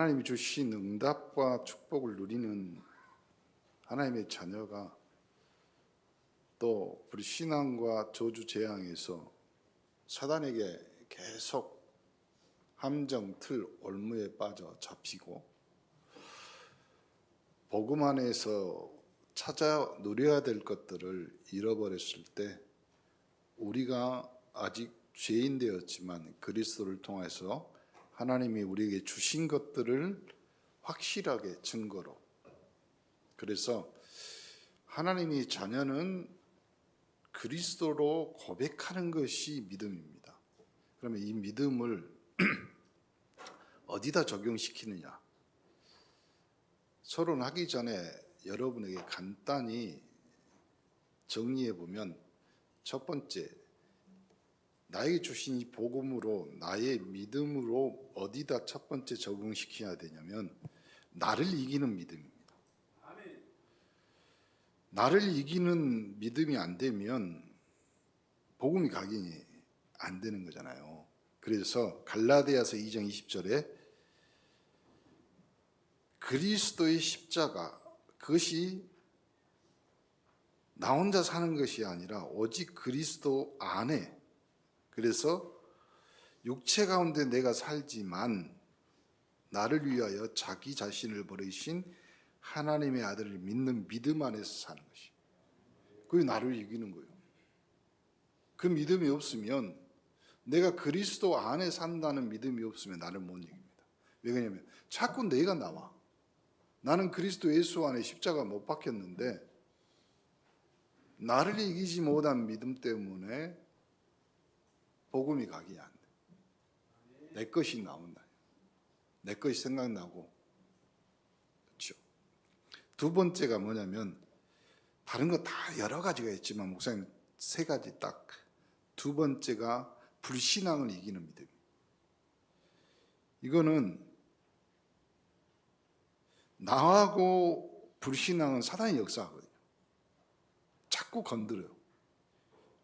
하나님이 주신 응답과 축복을 누리는 하나님의 자녀가 또 불신앙과 저주 재앙에서 사단에게 계속 함정, 틀, 올무에 빠져 잡히고 복음 안에서 찾아 누려야 될 것들을 잃어버렸을 때 우리가 아직 죄인 되었지만 그리스도를 통해서 하나님이 우리에게 주신 것들을 확실하게 증거로, 그래서 하나님의 자녀는 그리스도로 고백하는 것이 믿음입니다. 그러면 이 믿음을 어디다 적용시키느냐? 서론하기 전에 여러분에게 간단히 정리해 보면, 첫 번째, 나에게 주신 이 복음으로 나의 믿음으로 어디다 첫 번째 적용시켜야 되냐면 나를 이기는 믿음입니다. 나를 이기는 믿음이 안 되면 복음이 각인이 안 되는 거잖아요. 그래서 갈라디아서 2장 20절에 그리스도의 십자가, 그것이 나 혼자 사는 것이 아니라 오직 그리스도 안에, 그래서 육체 가운데 내가 살지만 나를 위하여 자기 자신을 버리신 하나님의 아들을 믿는 믿음 안에서 사는 것이, 그게 나를 이기는 거예요. 그 믿음이 없으면, 내가 그리스도 안에 산다는 믿음이 없으면 나를 못 이깁니다. 왜 그러냐면 자꾸 내가 나와. 나는 그리스도 예수 안에 십자가 못 박혔는데 나를 이기지 못한 믿음 때문에 복음이 각이 안 돼. 내 것이 나온다. 내 것이 생각나고. 그렇죠. 두 번째가 뭐냐면, 다른 거 다 여러 가지가 있지만 목사님 세 가지 딱. 두 번째가 불신앙을 이기는 믿음. 이거는 나하고 불신앙은 사단이 역사하거든요. 자꾸 건드려요.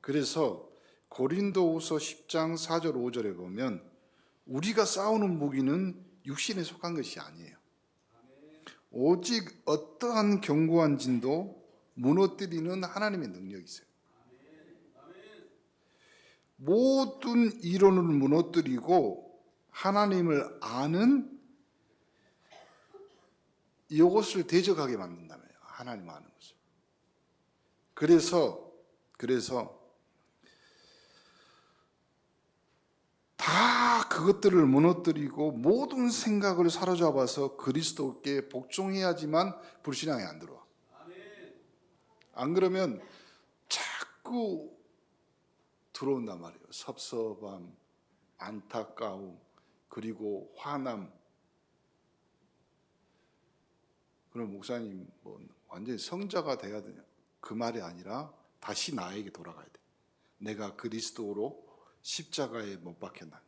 그래서 고린도후서 10장 4절 5절에 보면 우리가 싸우는 무기는 육신에 속한 것이 아니에요. 오직 어떠한 견고한 진도 무너뜨리는 하나님의 능력이 있어요. 모든 이론을 무너뜨리고 하나님을 아는 이것을 대적하게 만든다며요. 하나님 아는 것을. 그래서 다 그것들을 무너뜨리고 모든 생각을 사로잡아서 그리스도께 복종해야지만 불신앙이 안 들어와. 안 그러면 자꾸 들어온단 말이에요. 섭섭함, 안타까움, 그리고 화남. 그럼 목사님 뭐 완전히 성자가 돼야 되냐? 그 말이 아니라 다시 나에게 돌아가야 돼. 내가 그리스도로 십자가에 못 박혔나.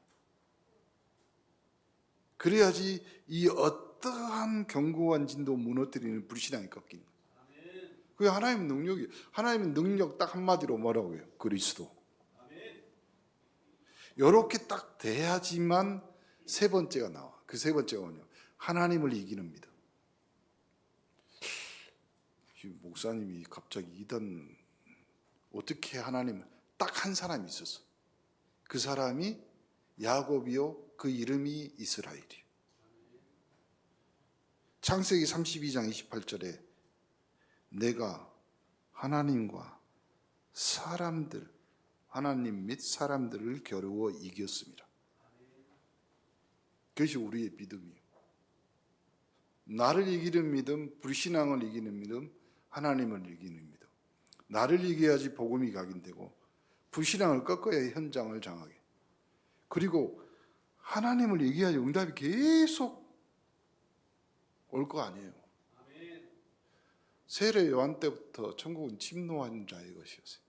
그래야지 이 어떠한 견고한 진도 무너뜨리는 불신앙이 꺾이는 거예요. 그게 하나님의 능력이, 하나님의 능력 딱 한마디로 뭐라고 해요? 그리스도. 이렇게 딱 돼야지만 세 번째가 나와. 그 세 번째가 뭐냐? 하나님을 이기는 믿음. 목사님이 갑자기 이단, 어떻게 하나님, 딱 한 사람이 있었어. 그 사람이 야곱이요, 그 이름이 이스라엘이에요. 창세기 32장 28절에 내가 하나님과 사람들, 하나님 및 사람들을 겨루어 이겼습니다. 그것이 우리의 믿음이에요. 나를 이기는 믿음, 불신앙을 이기는 믿음, 하나님을 이기는 믿음. 나를 이겨야지 복음이 각인되고 불신앙을 꺾어야 현장을 장하게. 그리고 하나님을 이겨야지 응답이 계속 올 거 아니에요. 세례 요한 때부터 천국은 침노한 자의 것이었어요.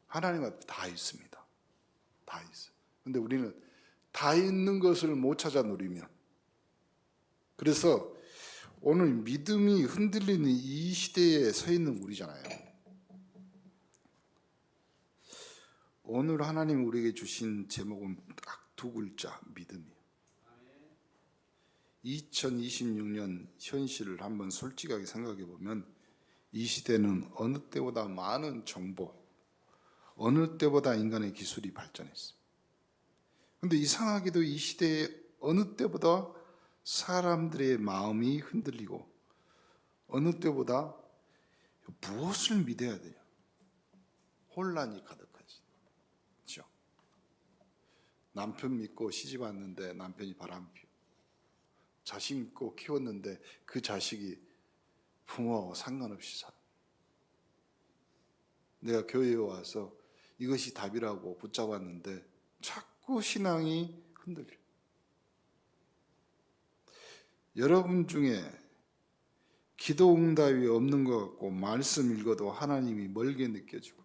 하나님 앞에 다 있습니다. 다 있어요. 근데 우리는 다 있는 것을 못 찾아 누리면, 그래서 오늘 믿음이 흔들리는 이 시대에 서 있는 우리잖아요. 오늘 하나님 우리에게 주신 제목은 딱 두 글자, 믿음이에요. 2026년 현실을 한번 솔직하게 생각해 보면 이 시대는 어느 때보다 많은 정보, 어느 때보다 인간의 기술이 발전했어요. 그런데 이상하게도 이 시대에 어느 때보다 사람들의 마음이 흔들리고 어느 때보다 무엇을 믿어야 되냐, 혼란이 가득하지. 그렇죠? 남편 믿고 시집 왔는데 남편이 바람 피우고, 자식 믿고 키웠는데 그 자식이 부모하고 상관없이 살아. 내가 교회에 와서 이것이 답이라고 붙잡았는데 자꾸 신앙이 흔들려. 여러분 중에 기도 응답이 없는 것 같고 말씀 읽어도 하나님이 멀게 느껴지고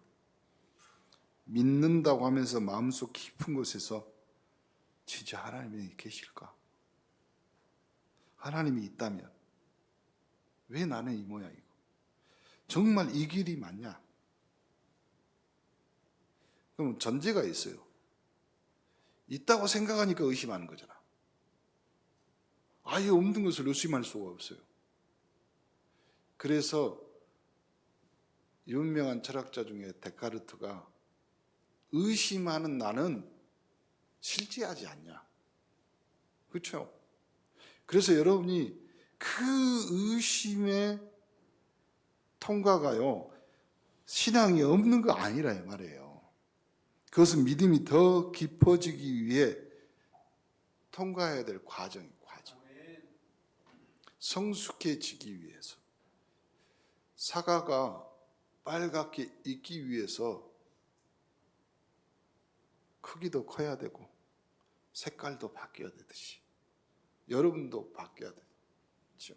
믿는다고 하면서 마음속 깊은 곳에서 진짜 하나님이 계실까? 하나님이 있다면 왜 나는 이 모양이고? 정말 이 길이 맞냐? 그럼 전제가 있어요. 있다고 생각하니까 의심하는 거잖아. 아예 없는 것을 의심할 수가 없어요. 그래서 유명한 철학자 중에 데카르트가 의심하는 나는 실제하지 않냐. 그렇죠? 그래서 여러분이 그 의심의 통과가요, 신앙이 없는 거 아니라 이 말이에요. 그것은 믿음이 더 깊어지기 위해 통과해야 될 과정. 성숙해지기 위해서. 사과가 빨갛게 익기 위해서 크기도 커야 되고 색깔도 바뀌어야 되듯이 여러분도 바뀌어야 되죠.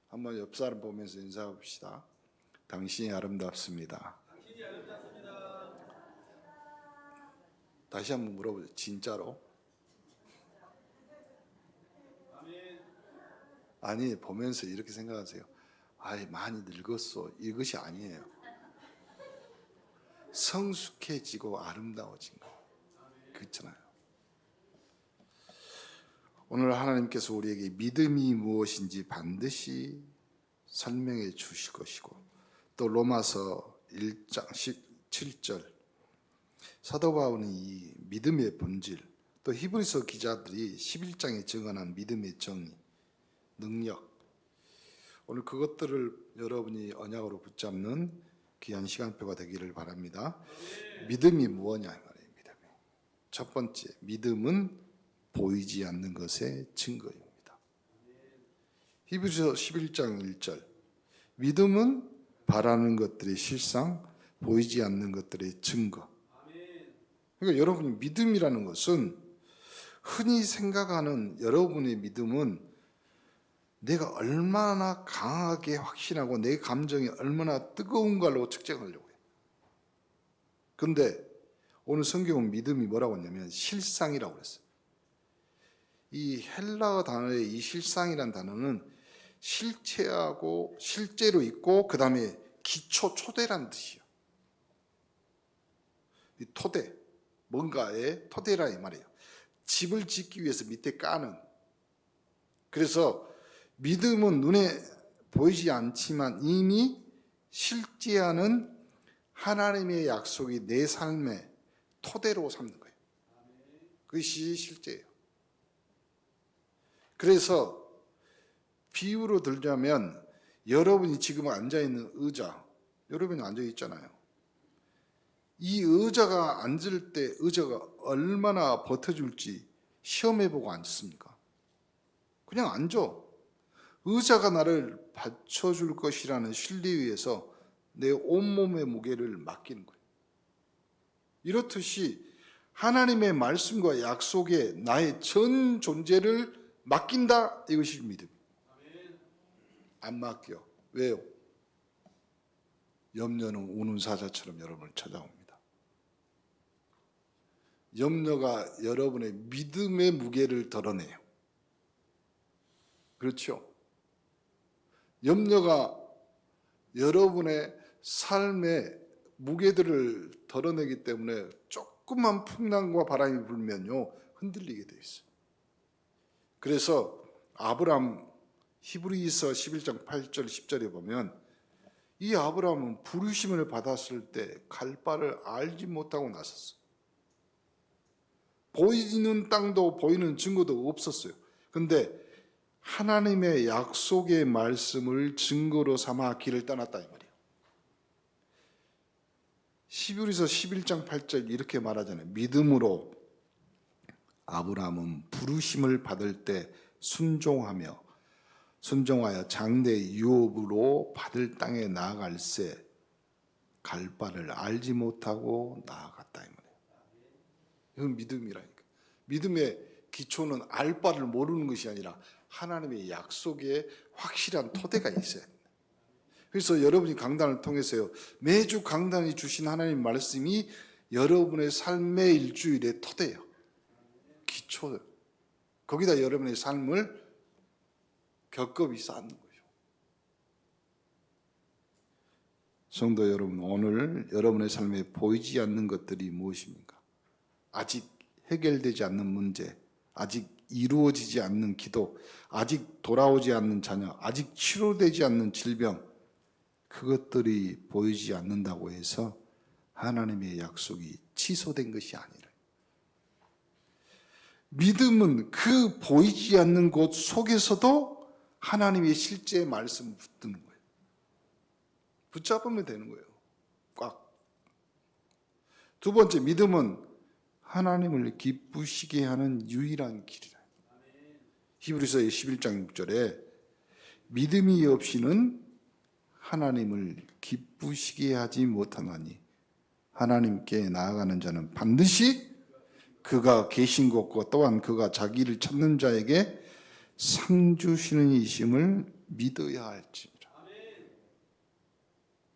한번 옆 사람 보면서 인사해 봅시다. 당신이 아름답습니다. 당신이 아름답습니다. 다시 한번 물어보죠. 진짜로? 아멘. 아니, 보면서 이렇게 생각하세요. 아이, 많이 늙었어. 이것이 아니에요. 성숙해지고 아름다워진 거. 그렇잖아요. 오늘 하나님께서 우리에게 믿음이 무엇인지 반드시 설명해 주실 것이고, 또 로마서 1장 17절 사도 바울은 이 믿음의 본질, 또 히브리서 기자들이 11장에 증언한 믿음의 정의, 능력, 오늘 그것들을 여러분이 언약으로 붙잡는 귀한 시간표가 되기를 바랍니다. 믿음이 무엇냐 말이에요. 믿음이. 첫 번째, 믿음은 보이지 않는 것의 증거입니다. 히브리서 11장 1절, 믿음은 바라는 것들의 실상, 보이지 않는 것들의 증거. 그러니까 여러분이 믿음이라는 것은 흔히 생각하는 여러분의 믿음은 내가 얼마나 강하게 확신하고 내 감정이 얼마나 뜨거운가로 측정하려고 해요. 그런데 오늘 성경은 믿음이 뭐라고 했냐면 실상이라고 그랬어요. 이 헬라어 단어의 이 실상이라는 단어는 실체하고 실제로 있고 그 다음에 기초, 토대라는 뜻이에요. 이 토대, 뭔가의 토대라 이 말이에요. 집을 짓기 위해서 밑에 까는. 그래서 믿음은 눈에 보이지 않지만 이미 실제하는 하나님의 약속이 내 삶의 토대로 삼는 거예요. 그것이 실제예요. 그래서 비유로 들자면 여러분이 지금 앉아있는 의자, 여러분이 앉아있잖아요. 이 의자가 앉을 때 의자가 얼마나 버텨줄지 시험해보고 앉습니까? 그냥 앉아. 의자가 나를 받쳐줄 것이라는 신뢰에 의해서 내 온몸의 무게를 맡기는 거예요. 이렇듯이 하나님의 말씀과 약속에 나의 전 존재를 맡긴다, 이것이 믿음. 안 맡겨. 왜요? 염려는 우는 사자처럼 여러분을 찾아옵니다. 염려가 여러분의 믿음의 무게를 덜어내요. 그렇죠? 염려가 여러분의 삶의 무게들을 덜어내기 때문에 조금만 풍랑과 바람이 불면요 흔들리게 돼 있어요. 그래서 아브람 히브리서 11장 8절 10절에 보면 이 아브라함은 부르심을 받았을 때 갈 바를 알지 못하고 나섰어. 보이는 땅도 보이는 증거도 없었어요. 근데 하나님의 약속의 말씀을 증거로 삼아 길을 떠났다 이 말이에요. 히브리서 11장 8절 이렇게 말하잖아요. 믿음으로 아브라함은 부르심을 받을 때 순종하여 장래 유업으로 받을 땅에 나아갈새 갈 바를 알지 못하고 나아갔다 이 말이에요. 이건 믿음이라니까. 믿음의 기초는 알 바를 모르는 것이 아니라 하나님의 약속에 확실한 토대가 있어야 합니다. 그래서 여러분이 강단을 통해서요, 매주 강단이 주신 하나님 말씀이 여러분의 삶의 일주일의 토대예요. 기초예요. 거기다 여러분의 삶을 겹겹이 쌓는 거죠. 성도 여러분, 오늘 여러분의 삶에 보이지 않는 것들이 무엇입니까? 아직 해결되지 않는 문제, 아직 이루어지지 않는 기도, 아직 돌아오지 않는 자녀, 아직 치료되지 않는 질병, 그것들이 보이지 않는다고 해서 하나님의 약속이 취소된 것이 아니라, 믿음은 그 보이지 않는 곳 속에서도 하나님의 실제 말씀을 붙드는 거예요. 붙잡으면 되는 거예요. 꽉. 두 번째, 믿음은 하나님을 기쁘시게 하는 유일한 길이라. 히브리서 11장 6절에 믿음이 없이는 하나님을 기쁘시게 하지 못하나니 하나님께 나아가는 자는 반드시 그가 계신 곳과 또한 그가 자기를 찾는 자에게 상 주시는 이심을 믿어야 할지니라.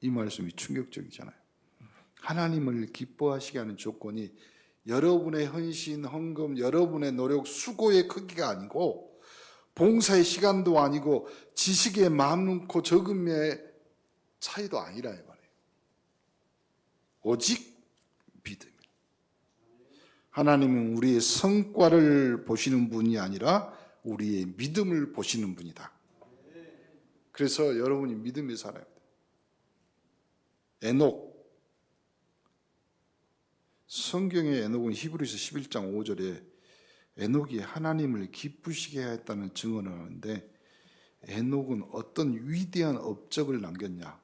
이 말씀이 충격적이잖아요. 하나님을 기뻐하시게 하는 조건이 여러분의 헌신, 헌금, 여러분의 노력, 수고의 크기가 아니고 봉사의 시간도 아니고 지식의 많고 적음의 차이도 아니라 이 말이에요. 오직 믿음. 하나님은 우리의 성과를 보시는 분이 아니라 우리의 믿음을 보시는 분이다. 그래서 여러분이 믿음에 살아야 돼요. 에녹. 성경의 에녹은 히브리서 11장 5절에 에녹이 하나님을 기쁘시게 했다는 증언을 하는데 에녹은 어떤 위대한 업적을 남겼냐?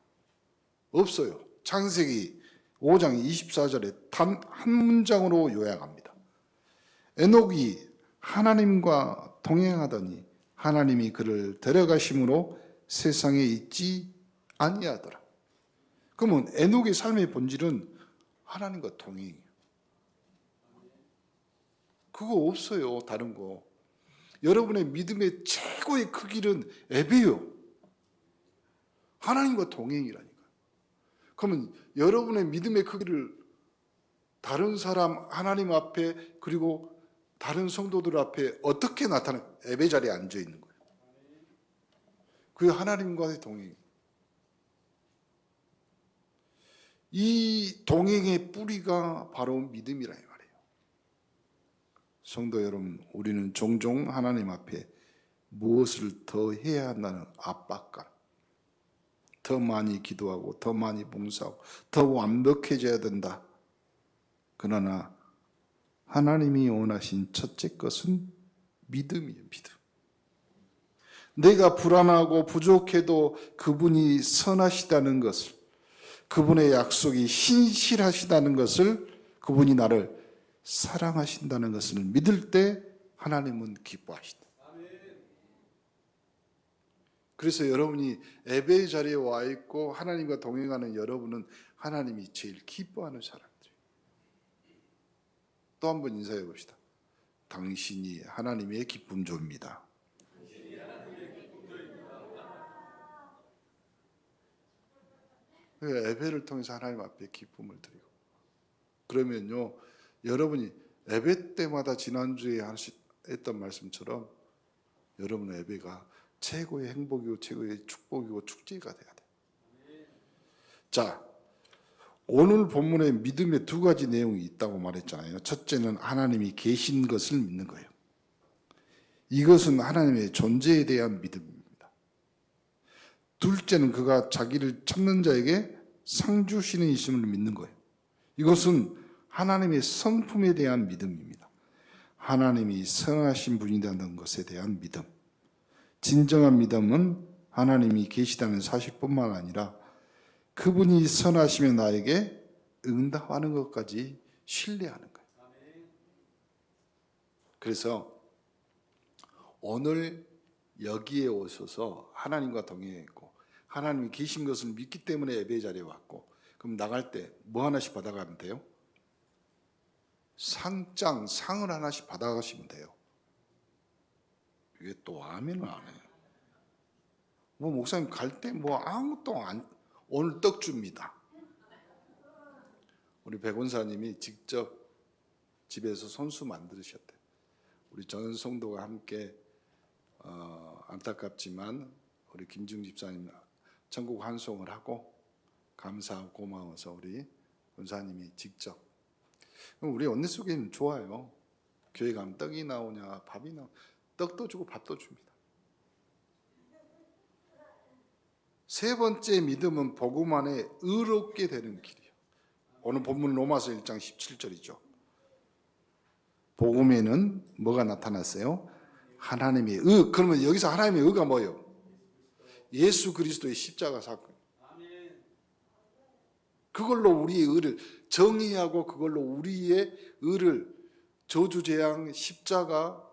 없어요. 창세기 5장 24절에 단 한 문장으로 요약합니다. 에녹이 하나님과 동행하더니 하나님이 그를 데려가심으로 세상에 있지 아니하더라. 그러면 에녹의 삶의 본질은 하나님과 동행이에요. 그거 없어요. 다른 거. 여러분의 믿음의 최고의 크기는 예배요. 하나님과 동행이라니까요. 그러면 여러분의 믿음의 크기를 다른 사람, 하나님 앞에, 그리고 다른 성도들 앞에 어떻게 나타내? 예배 자리에 앉아 있는 거예요. 그게 하나님과의 동행. 이 동행의 뿌리가 바로 믿음이라 이 말이에요. 성도 여러분, 우리는 종종 하나님 앞에 무엇을 더 해야 한다는 압박감, 더 많이 기도하고 더 많이 봉사하고 더 완벽해져야 된다. 그러나 하나님이 원하신 첫째 것은 믿음이에요. 믿음. 내가 불안하고 부족해도 그분이 선하시다는 것을, 그분의 약속이 신실하시다는 것을, 그분이 나를 사랑하신다는 것을 믿을 때 하나님은 기뻐하신다. 그래서 여러분이 예배의 자리에 와 있고 하나님과 동행하는 여러분은 하나님이 제일 기뻐하는 사람들이에요. 또 한 번 인사해 봅시다. 당신이 하나님의 기쁨조입니다. 예배를 통해서 하나님 앞에 기쁨을 드리고, 그러면요, 여러분이 예배 때마다 지난주에 했던 말씀처럼 여러분의 예배가 최고의 행복이고 최고의 축복이고 축제가 돼야 돼요. 자, 오늘 본문에 믿음의 두 가지 내용이 있다고 말했잖아요. 첫째는 하나님이 계신 것을 믿는 거예요. 이것은 하나님의 존재에 대한 믿음입니다. 둘째는 그가 자기를 찾는 자에게 상 주시는 이심을 믿는 거예요. 이것은 하나님의 성품에 대한 믿음입니다. 하나님이 선하신 분이라는 것에 대한 믿음. 진정한 믿음은 하나님이 계시다는 사실뿐만 아니라 그분이 선하시며 나에게 응답하는 것까지 신뢰하는 거예요. 그래서 오늘 여기에 오셔서 하나님과 동행했고 하나님이 계신 것을 믿기 때문에 예배 자리에 왔고, 그럼 나갈 때 뭐 하나씩 받아가면 돼요? 상을 하나씩 받아가시면 돼요. 이게 또 아멘을 안 해요. 뭐 목사님 갈 때 뭐 아무것도 오늘 떡 줍니다. 우리 백원사님이 직접 집에서 손수 만드셨대요. 우리 전 성도가 함께 안타깝지만 우리 김중 집사님 천국 환송을 하고 감사하고 고마워서 우리 원사님이 직접. 우리 언니 속에는 좋아요. 교회 가면 떡이 나오냐 밥이 나오냐, 떡도 주고 밥도 줍니다. 세 번째 믿음은 복음 안에 의롭게 되는 길이에요. 오늘 본문 로마서 1장 17절이죠. 복음에는 뭐가 나타났어요? 하나님의 의. 그러면 여기서 하나님의 의가 뭐예요? 예수 그리스도의 십자가 사건. 그걸로 우리의 의를 정의하고 그걸로 우리의 의를 저주재앙, 십자가,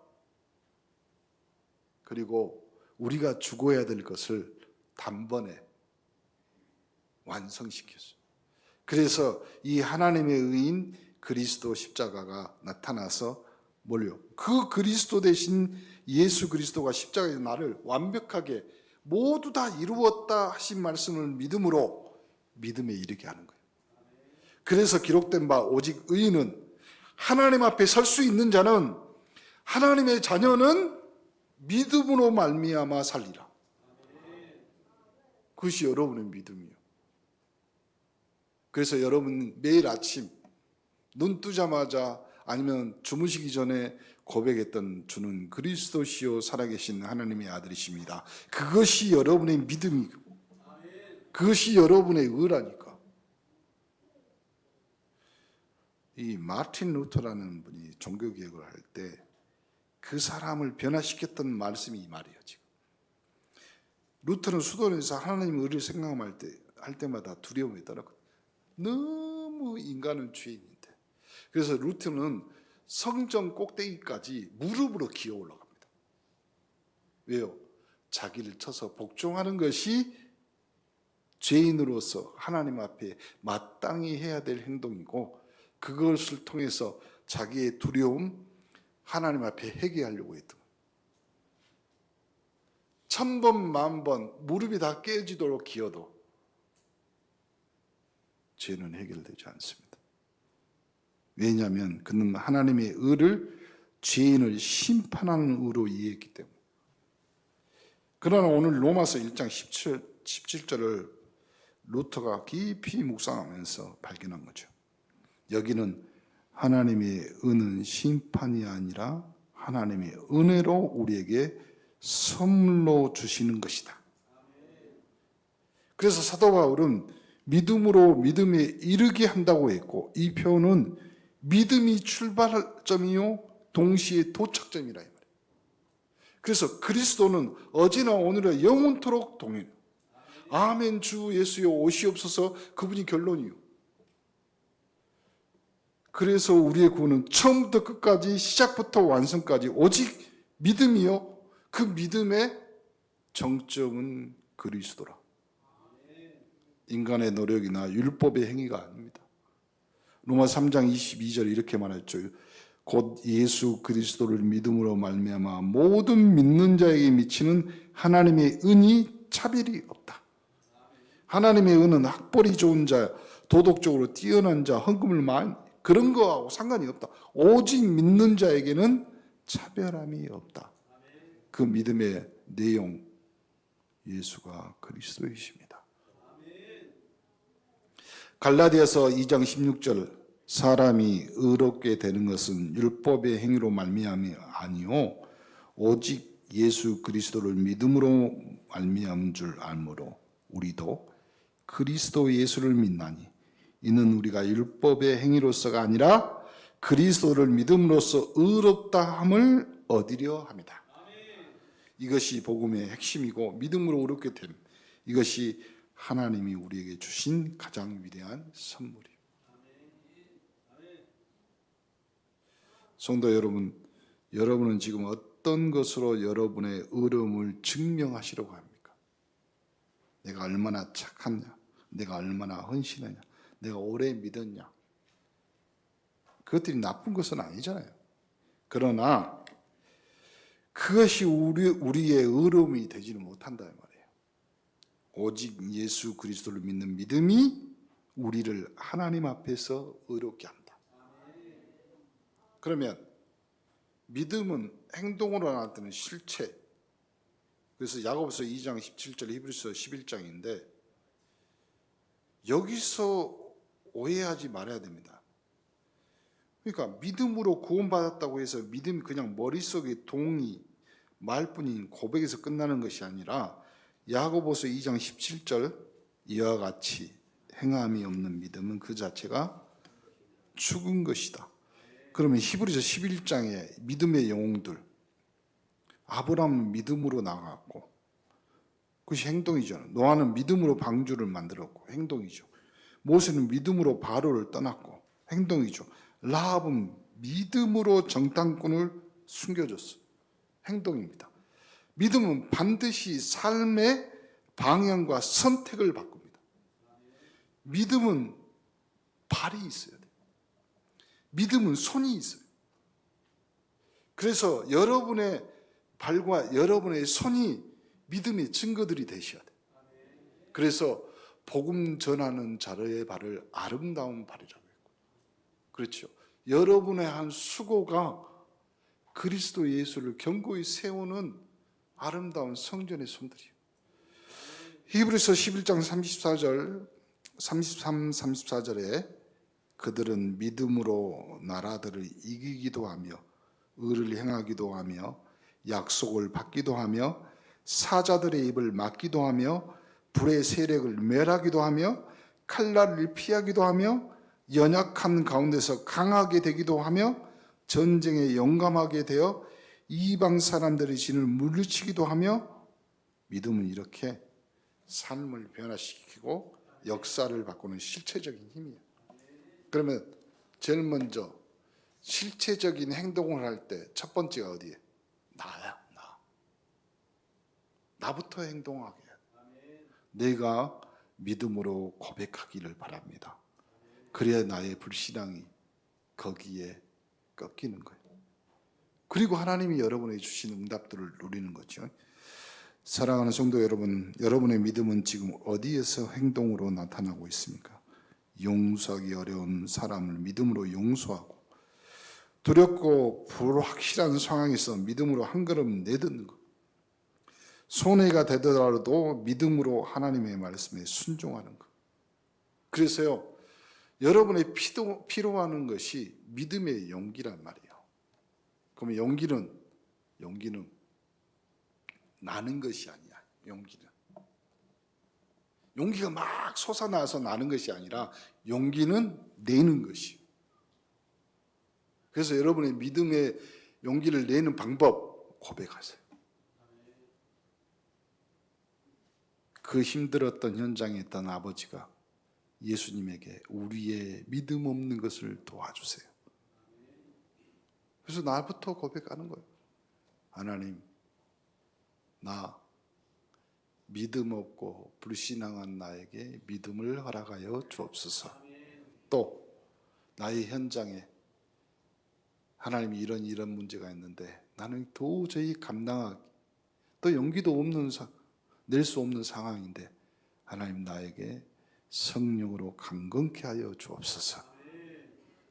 그리고 우리가 죽어야 될 것을 단번에 완성시켰어요. 그래서 이 하나님의 의인 그리스도 십자가가 나타나서 뭘요? 그 그리스도 대신 예수 그리스도가 십자가에서 나를 완벽하게 모두 다 이루었다 하신 말씀을 믿음으로 믿음에 이르게 하는 거예요. 그래서 기록된 바 오직 의인은, 하나님 앞에 설 수 있는 자는, 하나님의 자녀는 믿음으로 말미암아 살리라. 그것이 여러분의 믿음이에요. 그래서 여러분 매일 아침 눈 뜨자마자 아니면 주무시기 전에 고백했던 주는 그리스도시요 살아계신 하나님의 아들이십니다. 그것이 여러분의 믿음이고 그것이 여러분의 의라니까. 이 마틴 루터라는 분이 종교개혁을 할 때 그 사람을 변화시켰던 말씀이 이 말이에요. 지금 루터는 수도원에서 하나님의 의를 생각할 때마다 두려움이 떨었거든요. 너무 인간은 죄인인데. 그래서 루터는 성전 꼭대기까지 무릎으로 기어 올라갑니다. 왜요? 자기를 쳐서 복종하는 것이 죄인으로서 하나님 앞에 마땅히 해야 될 행동이고, 그것을 통해서 자기의 두려움 하나님 앞에 회개하려고 했던 거예요. 1000번, 10,000번 무릎이 다 깨지도록 기어도 죄는 해결되지 않습니다. 왜냐하면 그는 하나님의 의를 죄인을 심판하는 의로 이해했기 때문에. 그러나 오늘 로마서 1장 17절을 루터가 깊이 묵상하면서 발견한 거죠. 여기는 하나님의 의는 심판이 아니라 하나님의 은혜로 우리에게 선물로 주시는 것이다. 그래서 사도 바울은 믿음으로 믿음에 이르게 한다고 했고, 이 표현은 믿음이 출발점이요 동시에 도착점이라 이 말이에요. 그래서 그리스도는 어제나 오늘이나 영원토록 동행. 아멘 주 예수여 오시옵소서. 그분이 결론이요. 그래서 우리의 구원은 처음부터 끝까지, 시작부터 완성까지 오직 믿음이요, 그 믿음의 정점은 그리스도라. 인간의 노력이나 율법의 행위가 아닙니다. 로마 3장 22절 이렇게 말했죠. 곧 예수 그리스도를 믿음으로 말미암아 모든 믿는 자에게 미치는 하나님의 은이 차별이 없다. 하나님의 은은 학벌이 좋은 자, 도덕적으로 뛰어난 자, 헌금을 많이, 그런 거하고 상관이 없다. 오직 믿는 자에게는 차별함이 없다. 그 믿음의 내용, 예수가 그리스도이십니다. 갈라디아서 2장 16절, 사람이 의롭게 되는 것은 율법의 행위로 말미암이 아니요 오직 예수 그리스도를 믿음으로 말미암은 줄 알므로 우리도 그리스도 예수를 믿나니 이는 우리가 율법의 행위로서가 아니라 그리스도를 믿음으로써 의롭다함을 얻으려 합니다. 이것이 복음의 핵심이고 믿음으로 의롭게 됨. 이것이 하나님이 우리에게 주신 가장 위대한 선물이에요. 성도 여러분, 여러분은 지금 어떤 것으로 여러분의 의로움을 증명하시려고 합니까? 내가 얼마나 착하냐? 내가 얼마나 헌신하냐? 내가 오래 믿었냐? 그것들이 나쁜 것은 아니잖아요. 그러나 그것이 우리의 의로움이 되지는 못한다 말이에요. 오직 예수 그리스도를 믿는 믿음이 우리를 하나님 앞에서 의롭게 한다. 그러면 믿음은 행동으로 나타나는 실체. 그래서 야고보서 2장 17절, 히브리서 11장인데 여기서 오해하지 말아야 됩니다. 그러니까 믿음으로 구원받았다고 해서 믿음이 그냥 머릿속에 동의, 말뿐인 고백에서 끝나는 것이 아니라 야고보서 2장 17절 이와 같이 행함이 없는 믿음은 그 자체가 죽은 것이다. 그러면 히브리서 11장에 믿음의 영웅들, 아브라함은 믿음으로 나갔고 그것이 행동이죠. 노아는 믿음으로 방주를 만들었고 행동이죠. 모세는 믿음으로 바로를 떠났고 행동이죠. 라합은 믿음으로 정탐꾼을 숨겨줬어. 행동입니다. 믿음은 반드시 삶의 방향과 선택을 바꿉니다. 믿음은 발이 있어야 돼요. 믿음은 손이 있어요. 그래서 여러분의 발과 여러분의 손이 믿음의 증거들이 되셔야 돼요. 그래서 복음 전하는 자의 발을 아름다운 발이라고 했고, 그렇죠. 여러분의 한 수고가 그리스도 예수를 견고히 세우는 아름다운 성전의 손들이에요. 히브리서 11장 34절, 33, 34절에 그들은 믿음으로 나라들을 이기기도 하며 의를 행하기도 하며 약속을 받기도 하며 사자들의 입을 막기도 하며 불의 세력을 멸하기도 하며 칼날을 피하기도 하며 연약한 가운데서 강하게 되기도 하며 전쟁에 용감하게 되어 이방 사람들의 진을 물리치기도 하며 믿음은 이렇게 삶을 변화시키고 역사를 바꾸는 실체적인 힘이에요. 그러면 제일 먼저 실체적인 행동을 할 때 첫 번째가 어디에? 나야. 나부터 행동하게 해야 돼. 내가 믿음으로 고백하기를 바랍니다. 그래야 나의 불신앙이 거기에 꺾이는 거예요. 그리고 하나님이 여러분에게 주신 응답들을 누리는 거죠. 사랑하는 성도 여러분, 여러분의 믿음은 지금 어디에서 행동으로 나타나고 있습니까? 용서하기 어려운 사람을 믿음으로 용서하고, 두렵고 불확실한 상황에서 믿음으로 한 걸음 내딛는 것, 손해가 되더라도 믿음으로 하나님의 말씀에 순종하는 것. 그래서요, 여러분의 필요한 것이 믿음의 용기란 말이에요. 그러면 용기는 나는 것이 아니야. 용기가 막 솟아나서 나는 것이 아니라 용기는 내는 것이에요. 그래서 여러분의 믿음의 용기를 내는 방법 고백하세요. 그 힘들었던 현장에 있던 아버지가 예수님에게 우리의 믿음 없는 것을 도와주세요. 그래서 나부터 고백하는 거예요. 하나님, 나 믿음 없고 불신앙한 나에게 믿음을 허락하여 주옵소서. 또 나의 현장에 하나님이 이런 문제가 있는데 나는 도저히 감당하기, 또 용기도 없는 낼 수 없는 상황인데 하나님 나에게 성령으로 강건케 하여 주옵소서.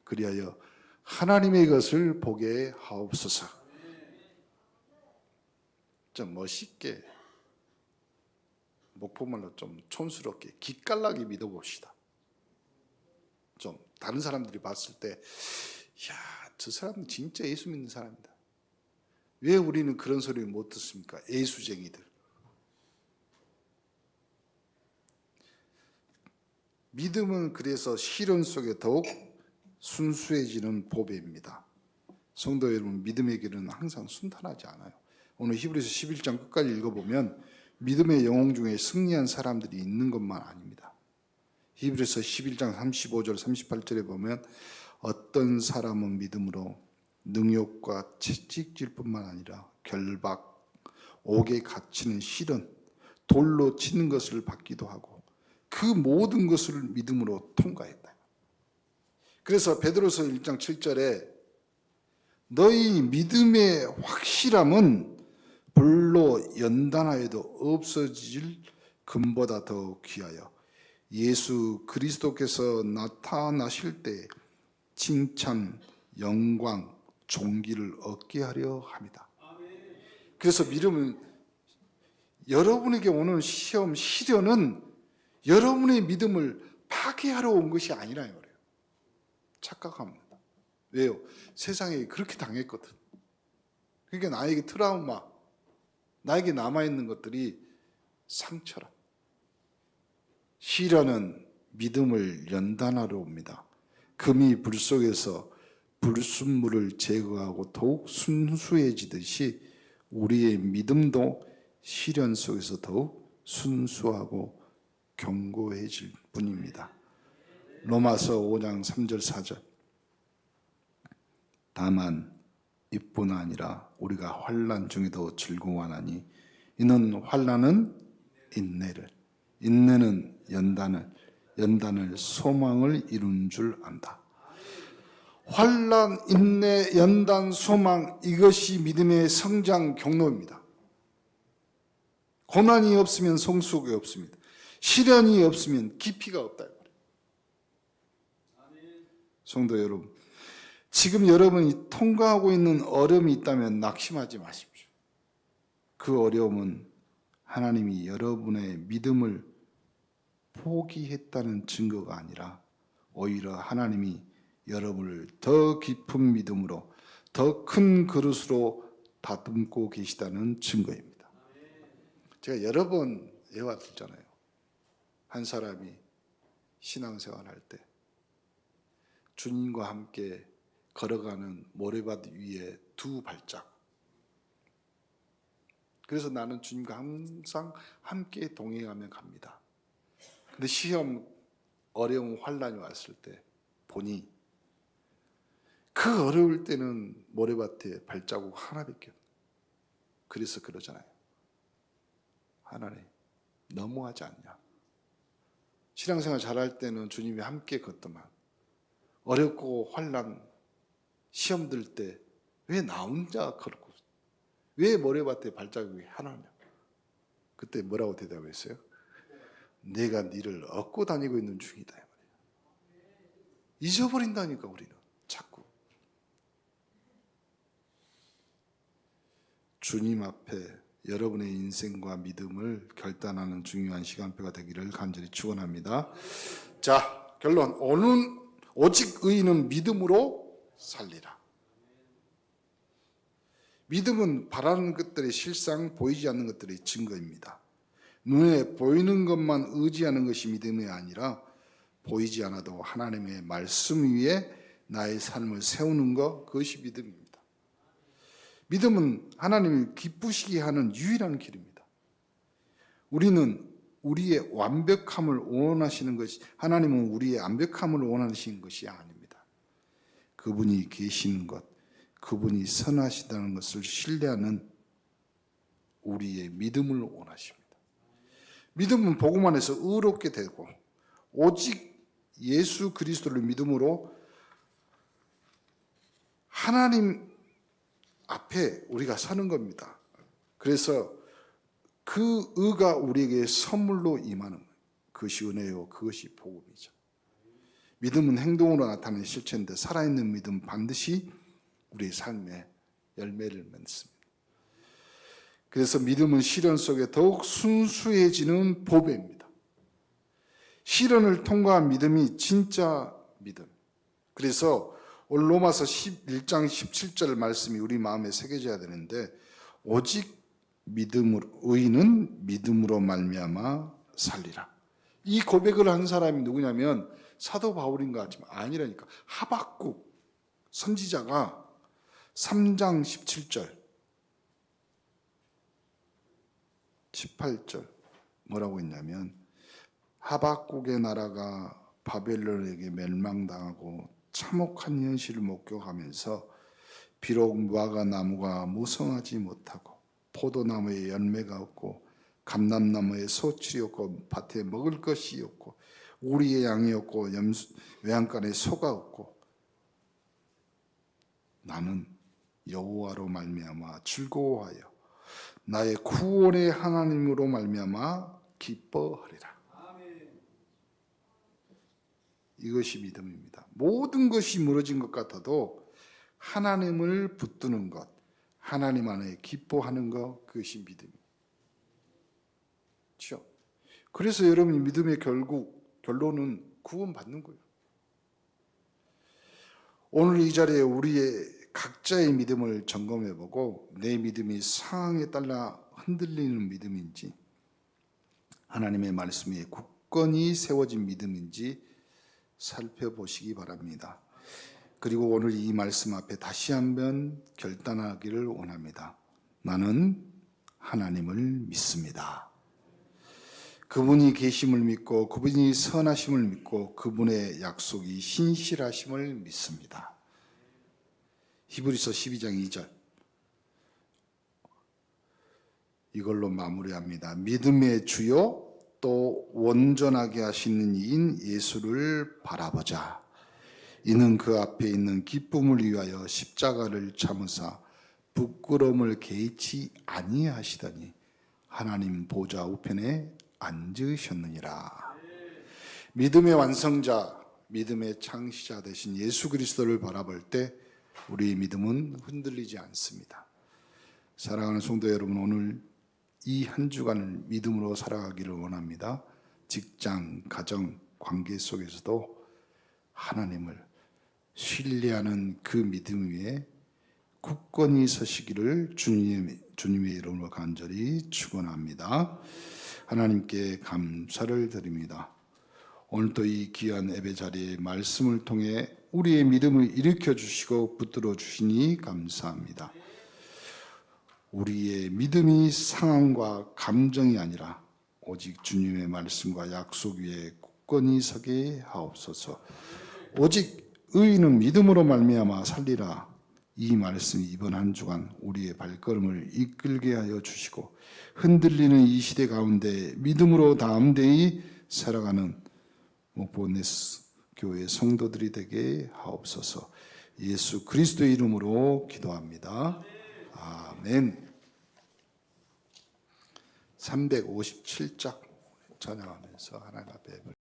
그리하여 하나님의 것을 보게 하옵소서. 좀 멋있게, 목포말로 좀 촌스럽게 기깔나게 믿어봅시다. 좀 다른 사람들이 봤을 때, 야, 저 사람은 진짜 예수 믿는 사람이다. 왜 우리는 그런 소리를 못 듣습니까? 애수쟁이들. 믿음은 그래서 시련 속에 더욱 순수해지는 보배입니다. 성도 여러분, 믿음의 길은 항상 순탄하지 않아요. 오늘 히브리서 11장 끝까지 읽어보면 믿음의 영웅 중에 승리한 사람들이 있는 것만 아닙니다. 히브리서 11장 35절 38절에 보면 어떤 사람은 믿음으로 능욕과 채찍질 뿐만 아니라 결박, 옥에 갇히는 시련, 돌로 치는 것을 받기도 하고 그 모든 것을 믿음으로 통과했다. 그래서 베드로서 1장 7절에 너희 믿음의 확실함은 불로 연단하여도 없어질 금보다 더 귀하여 예수 그리스도께서 나타나실 때 칭찬, 영광, 존귀를 얻게 하려 합니다. 그래서 믿음은 여러분에게 오는 시험, 시련은 여러분의 믿음을 파괴하러 온 것이 아니라는 거예요. 착각합니다. 왜요? 세상에 그렇게 당했거든. 그러니까 나에게 트라우마, 나에게 남아있는 것들이 상처라. 시련은 믿음을 연단하러 옵니다. 금이 불 속에서 불순물을 제거하고 더욱 순수해지듯이 우리의 믿음도 시련 속에서 더욱 순수하고 견고해질 뿐입니다. 로마서 5장 3절 4절 다만 이뿐 아니라 우리가 환난 중에도 즐거워하나니 이는 환난은 인내를, 인내는 연단을, 연단을 소망을 이룬 줄 안다. 환난, 인내, 연단, 소망, 이것이 믿음의 성장 경로입니다. 고난이 없으면 성숙이 없습니다. 시련이 없으면 깊이가 없다. 성도 여러분, 지금 여러분이 통과하고 있는 어려움이 있다면 낙심하지 마십시오. 그 어려움은 하나님이 여러분의 믿음을 포기했다는 증거가 아니라 오히려 하나님이 여러분을 더 깊은 믿음으로 더 큰 그릇으로 다듬고 계시다는 증거입니다. 제가 여러 번 예화 듣잖아요. 한 사람이 신앙생활할 때 주님과 함께 걸어가는 모래밭 위에 두 발짝. 그래서 나는 주님과 항상 함께 동행하며 갑니다. 근데 시험, 어려움, 환난이 왔을 때 보니 그 어려울 때는 모래밭에 발자국 하나밖에 없어요. 그래서 그러잖아요. 하나님, 너무하지 않냐? 신앙생활 잘할 때는 주님이 함께 걷더만 어렵고 환난, 시험 들 때 왜 나 혼자 걸었고 왜 모래밭에 발자국이 하나냐? 그때 뭐라고 대답했어요? 내가 니를 얻고 다니고 있는 중이다. 잊어버린다니까 우리는 자꾸. 주님 앞에 여러분의 인생과 믿음을 결단하는 중요한 시간표가 되기를 간절히 축원합니다. 자, 결론. 오직 의인은 믿음으로 살리라. 믿음은 바라는 것들의 실상, 보이지 않는 것들의 증거입니다. 눈에 보이는 것만 의지하는 것이 믿음이 아니라 보이지 않아도 하나님의 말씀 위에 나의 삶을 세우는 것, 그것이 믿음입니다. 믿음은 하나님을 기쁘시게 하는 유일한 길입니다. 우리는 우리의 완벽함을 원하시는 것이, 하나님은 우리의 완벽함을 원하시는 것이 아닙니다. 그분이 계시는 것, 그분이 선하시다는 것을 신뢰하는 우리의 믿음을 원하십니다. 믿음은 복음 안에서 의롭게 되고 오직 예수 그리스도를 믿음으로 하나님 앞에 우리가 서는 겁니다. 그래서 그 의가 우리에게 선물로 임하는 거예요. 그것이 은혜요, 그것이 복음이죠. 믿음은 행동으로 나타나는 실체인데 살아있는 믿음 반드시 우리의 삶에 열매를 맺습니다. 그래서 믿음은 시련 속에 더욱 순수해지는 보배입니다. 시련을 통과한 믿음이 진짜 믿음. 그래서 오늘 로마서 1장 17절 말씀이 우리 마음에 새겨져야 되는데 오직 믿음으로 의인은 믿음으로 말미암아 살리라. 이 고백을 한 사람이 누구냐면 사도 바울인가 하지만 아니라니까. 하박국 선지자가 3장 17절 18절 뭐라고 했냐면 하박국의 나라가 바벨론에게 멸망당하고 참혹한 현실을 목격하면서 비록 무화과 나무가 무성하지 못하고 포도나무에 열매가 없고 감람나무에 소출이 없고 밭에 먹을 것이 없고 우리의 양이 없고 외양간에 소가 없고 나는 여호와로 말미암아 즐거워하여 나의 구원의 하나님으로 말미암아 기뻐하리라. 이것이 믿음입니다. 모든 것이 무너진 것 같아도 하나님을 붙드는 것, 하나님 안에 기뻐하는 것, 그것이 믿음입니다. 그렇죠? 그래서 여러분이 믿음의 결론은 구원받는 거예요. 오늘 이 자리에 우리의 각자의 믿음을 점검해보고 내 믿음이 상황에 따라 흔들리는 믿음인지 하나님의 말씀에 굳건히 세워진 믿음인지 살펴보시기 바랍니다. 그리고 오늘 이 말씀 앞에 다시 한번 결단하기를 원합니다. 나는 하나님을 믿습니다. 그분이 계심을 믿고 그분이 선하심을 믿고 그분의 약속이 신실하심을 믿습니다. 히브리서 12장 2절 이걸로 마무리합니다. 믿음의 주요 또 온전하게 하시는 이인 예수를 바라보자. 이는 그 앞에 있는 기쁨을 위하여 십자가를 참으사 부끄러움을 개의치 아니하시더니 하나님 보좌 우편에 앉으셨느니라. 믿음의 완성자, 믿음의 창시자 되신 예수 그리스도를 바라볼 때 우리의 믿음은 흔들리지 않습니다. 사랑하는 성도 여러분, 오늘 이 한 주간을 믿음으로 살아가기를 원합니다. 직장, 가정, 관계 속에서도 하나님을 신뢰하는 그 믿음 위에 굳건히 서시기를 주님의 이름으로 간절히 축원합니다. 하나님께 감사를 드립니다. 오늘도 이 귀한 예배 자리에 말씀을 통해 우리의 믿음을 일으켜 주시고 붙들어 주시니 감사합니다. 우리의 믿음이 상황과 감정이 아니라 오직 주님의 말씀과 약속 위에 굳건히 서게 하옵소서. 오직 의인은 믿음으로 말미암아 살리라. 이 말씀이 이번 한 주간 우리의 발걸음을 이끌게 하여 주시고 흔들리는 이 시대 가운데 믿음으로 담대히 살아가는 목포네스 교회 성도들이 되게 하옵소서. 예수 그리스도의 이름으로 기도합니다. 아멘. 357장 찬양하면서 하나님 앞에